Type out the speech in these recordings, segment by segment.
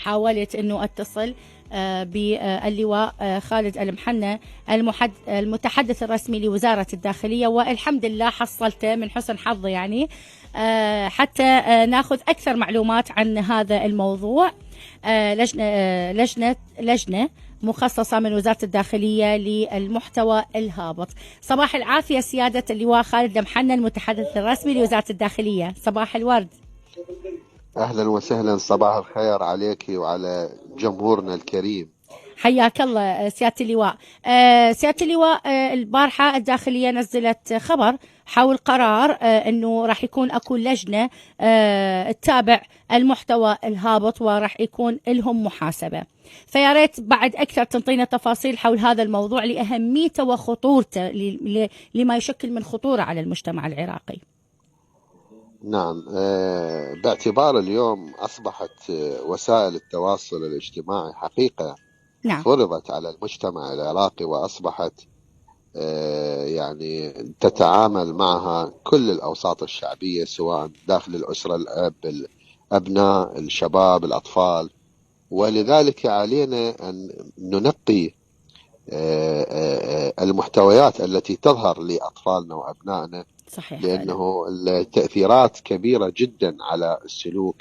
حاولت أنه أتصل باللواء خالد المحنة المتحدث الرسمي لوزارة الداخلية، والحمد لله حصلته من حسن حظي يعني حتى ناخذ أكثر معلومات عن هذا الموضوع. لجنة مخصصة من وزارة الداخلية للمحتوى الهابط. صباح العافية سيادة اللواء خالد المحنة المتحدث الرسمي لوزارة الداخلية، صباح الورد. أهلا وسهلا، صباح الخير عليك وعلى جمهورنا الكريم. حياك الله سيادة اللواء. سيادة اللواء، البارحة الداخلية نزلت خبر حول قرار أنه راح يكون أكو لجنة تتابع المحتوى الهابط وراح يكون لهم محاسبة، فيا ريت بعد أكثر تنطينا تفاصيل حول هذا الموضوع لأهميته وخطورته لما يشكل من خطورة على المجتمع العراقي. نعم، باعتبار اليوم أصبحت وسائل التواصل الاجتماعي حقيقة نعم. فرضت على المجتمع العراقي، وأصبحت يعني تتعامل معها كل الأوساط الشعبية، سواء داخل الأسرة، الأب، الأبناء، الشباب، الأطفال، ولذلك علينا أن ننقي المحتويات التي تظهر لأطفالنا وأبنائنا، صحيح، لأنه التأثيرات كبيرة جدا على السلوك.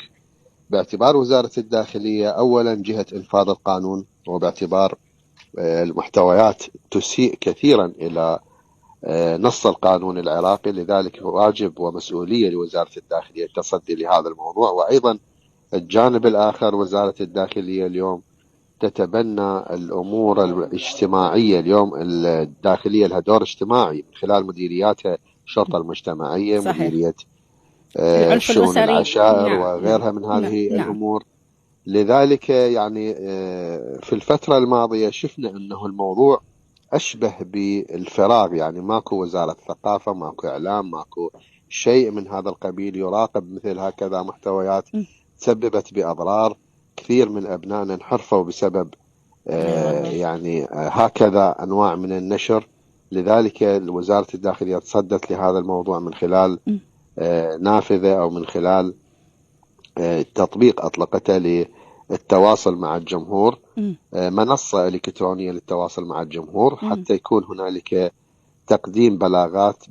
باعتبار وزارة الداخلية أولا جهة إنفاذ القانون، وباعتبار المحتويات تسيء كثيرا إلى نص القانون العراقي، لذلك واجب ومسؤولية لوزارة الداخلية التصدي لهذا الموضوع. وأيضا الجانب الآخر، وزارة الداخلية اليوم تتبنى الأمور الاجتماعية. اليوم الداخلية لها دور اجتماعي من خلال مديرياتها، الشرطة المجتمعية، صحيح. مديرية الشؤون العشائر، نعم. وغيرها من هذه نعم. الأمور. لذلك يعني في الفترة الماضية شفنا أنه الموضوع أشبه بالفراغ، يعني ماكو وزارة ثقافة، ماكو إعلام، ماكو شيء من هذا القبيل يراقب مثل هكذا محتويات تسببت بأضرار. كثير من أبنائنا انحرفوا بسبب يعني هكذا أنواع من النشر. لذلك وزارة الداخلية تصدت لهذا الموضوع من خلال نافذة، أو من خلال تطبيق أطلقته للتواصل مع الجمهور، منصة إلكترونية للتواصل مع الجمهور، حتى يكون هنالك تقديم بلاغات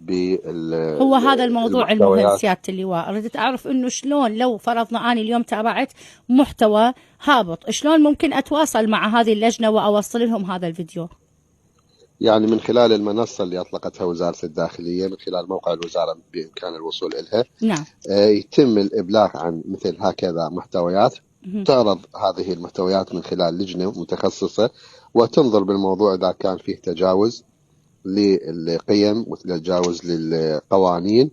هو هذا الموضوع المهم سيادة اللواء. أردت أعرف إنه شلون لو فرضنا أنا اليوم تابعت محتوى هابط، شلون ممكن أتواصل مع هذه اللجنة وأوصل لهم هذا الفيديو؟ يعني من خلال المنصة اللي أطلقتها وزارة الداخلية، من خلال موقع الوزارة بإمكان الوصول إليها. نعم. يتم الإبلاغ عن مثل هكذا محتويات، تعرض هذه المحتويات من خلال لجنة متخصصة، وتنظر بالموضوع إذا كان فيه تجاوز للقيم وتجاوز للقوانين،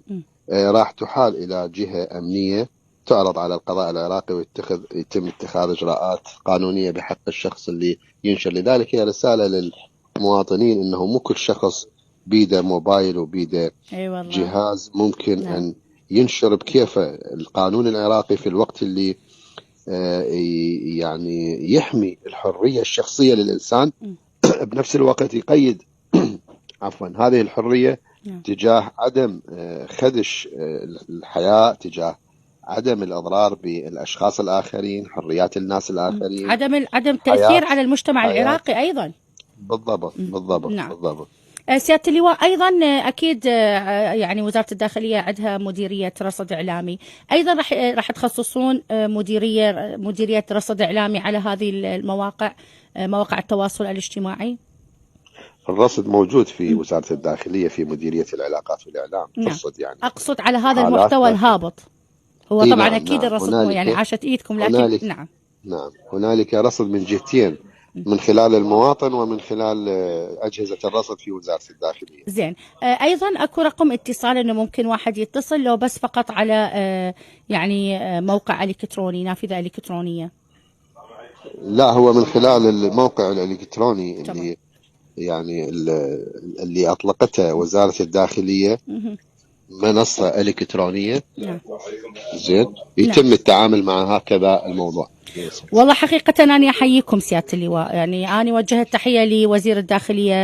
راح تحال إلى جهة أمنية، تعرض على القضاء العراقي، ويتم اتخاذ إجراءات قانونية بحق الشخص اللي ينشر. لذلك هي رسالة للمواطنين أنه مو كل شخص بيده موبايل وبيده جهاز ممكن أن ينشر بكيفه. القانون العراقي في الوقت اللي يعني يحمي الحرية الشخصية للإنسان، بنفس الوقت يقيد عفوا هذه الحرية تجاه عدم خدش الحياة، تجاه عدم الإضرار بالأشخاص الآخرين، حريات الناس الآخرين، عدم تأثير على المجتمع العراقي أيضا. بالضبط. نعم. بالضبط. سيادة اللواء، أيضا أكيد يعني وزارة الداخلية عندها مديرية رصد إعلامي، أيضا راح تخصصون مديرية رصد إعلامي على هذه المواقع، مواقع التواصل الاجتماعي. الرصد موجود في وزارة الداخلية في مديرية العلاقات والإعلام. ترصد يعني أقصد على هذا المحتوى الهابط. هو طبعا نعم. أكيد الرصد يعني عاشت إيدكم، لكن نعم هنالك رصد من جهتين، من خلال المواطن ومن خلال أجهزة الرصد في وزارة الداخلية. زين. أيضا أكو رقم اتصال إنه ممكن واحد يتصل لو بس فقط على يعني موقع إلكتروني، نافذة إلكترونية؟ لا، هو من خلال الموقع الإلكتروني اللي يعني اللي أطلقته وزارة الداخلية. منصة إلكترونية نعم. زين يتم التعامل مع هكذا الموضوع. والله حقيقة أنا أحييكم سيادة اللواء، يعني أنا وجهت تحية لوزير الداخلية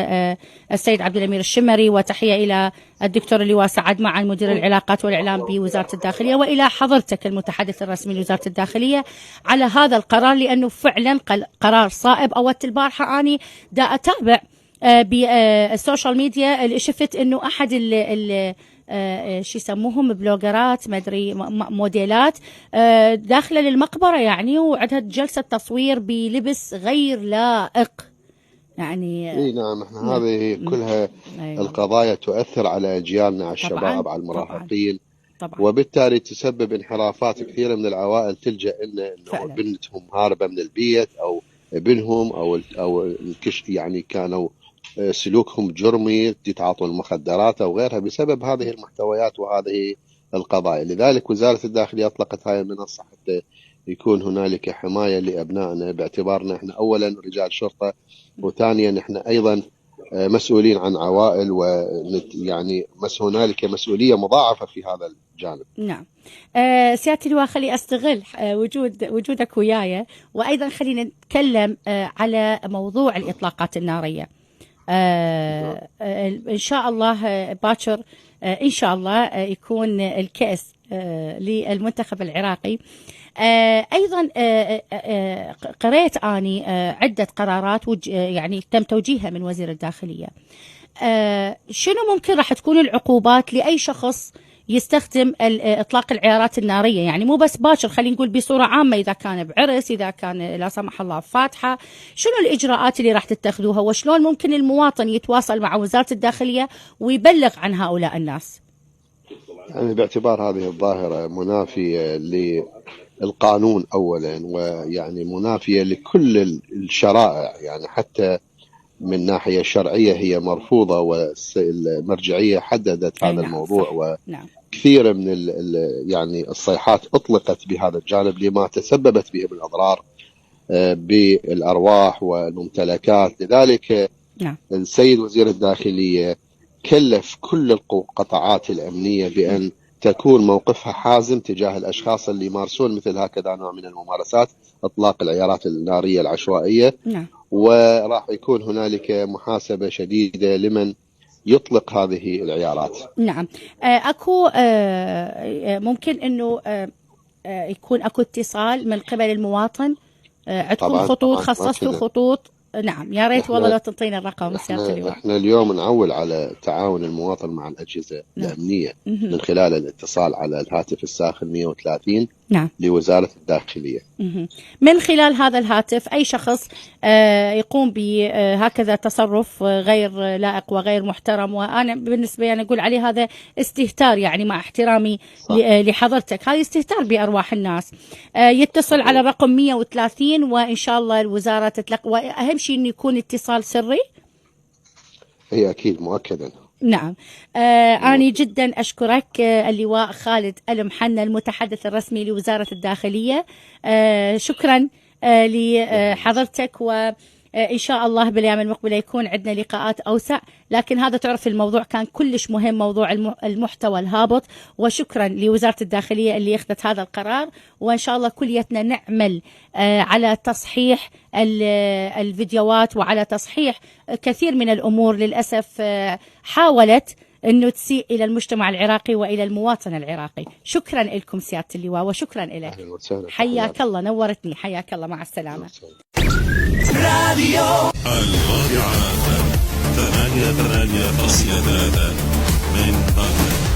السيد عبد الأمير الشمري، وتحية إلى الدكتور اللواء سعد معا مدير العلاقات والإعلام بوزارة الداخلية، وإلى حضرتك المتحدث الرسمي لوزارة الداخلية على هذا القرار، لأنه فعلا قرار صائب. أوت البارحة أني دا أتابع بالسوشيال ميديا اللي شفت أنه أحد شو يسموهم بلوجرات ما ادري موديلات داخله للمقبره يعني، وعندها جلسه تصوير بلبس غير لائق يعني. اي نعم، احنا هذه كلها أيوة. القضايا تؤثر على اجيالنا، على الشباب، على المراهقين طبعاً. وبالتالي تسبب انحرافات كثيره من العوائل تلجا انه بنتهم هاربه من البيت او ابنهم او يعني كانوا سلوكهم جرمي، يتعاطوا المخدرات أو غيرها بسبب هذه المحتويات وهذه القضايا. لذلك وزارة الداخلية أطلقت هاي المنصة حتى يكون هنالك حماية لأبنائنا، باعتبارنا إحنا أولا رجال شرطة، وثانيا إحنا أيضا مسؤولين عن عوائل، ويعني هنالك مسؤولية مضاعفة في هذا الجانب. نعم. سيادة اللواء، خلي أستغل وجودك وياي، وأيضا خلينا نتكلم على موضوع الإطلاقات النارية. إن شاء الله باكر إن شاء الله يكون الكأس للمنتخب العراقي. أيضا قرأت أني عدة قرارات يعني تم توجيهها من وزير الداخلية. شنو ممكن راح تكون العقوبات لأي شخص يستخدم إطلاق العيارات النارية؟ يعني مو بس باكر، خلينا نقول بصورة عامة، إذا كان بعرس، إذا كان لا سمح الله فاتحة، شنو الإجراءات اللي راح تتخذوها، وشلون ممكن المواطن يتواصل مع وزارة الداخلية ويبلغ عن هؤلاء الناس؟ يعني باعتبار هذه الظاهرة منافية للقانون أولا، ويعني منافية لكل الشرائع، يعني حتى من ناحية شرعية هي مرفوضة، والمرجعية حددت هذا الموضوع، وكثير من يعني الصيحات أطلقت بهذا الجانب لما تسببت به من أضرار بالأرواح والممتلكات. لذلك السيد وزير الداخلية كلف كل القطاعات الأمنية بأن تكون موقفها حازم تجاه الأشخاص اللي يمارسون مثل هكذا نوع من الممارسات، إطلاق العيارات النارية العشوائية. وراح يكون هنالك محاسبة شديدة لمن يطلق هذه العيارات. نعم. أكو ممكن أنه يكون أكو اتصال من قبل المواطن؟ عندكم خطوط، خصصتوا خطوط؟ نعم، يا ريت والله لو تنطينا الرقم سيادة اللواء. احنا اليوم نعول على تعاون المواطن مع الأجهزة الأمنية من خلال الاتصال على الهاتف الساخن 130 لوزارة الداخلية. من خلال هذا الهاتف أي شخص يقوم بهكذا تصرف غير لائق وغير محترم، وأنا بالنسبة لي أنا أقول عليه هذا استهتار، يعني مع احترامي لحضرتك، هذا استهتار بأرواح الناس. يتصل على الرقم 130 وإن شاء الله الوزارة تتلقى، وأهم شيء إنه يكون اتصال سري. هي أكيد مؤكدا. نعم. أنا جدا أشكرك اللواء خالد المحنى المتحدث الرسمي لوزارة الداخلية. شكرا لحضرتك، وإن شاء الله بالأيام المقبلة يكون عندنا لقاءات أوسع، لكن هذا تعرف الموضوع كان كلش مهم، موضوع المحتوى الهابط، وشكرا لوزارة الداخلية اللي اخذت هذا القرار، وإن شاء الله كليتنا نعمل على تصحيح الفيديوهات وعلى تصحيح كثير من الأمور للأسف حاولت أنه تسيء إلى المجتمع العراقي وإلى المواطن العراقي. شكرا لكم سيادة اللواء، وشكرا لك. حياك الله، نورتني، حياك الله، مع السلامة. راديو الرابعة 88.3 من بغداد.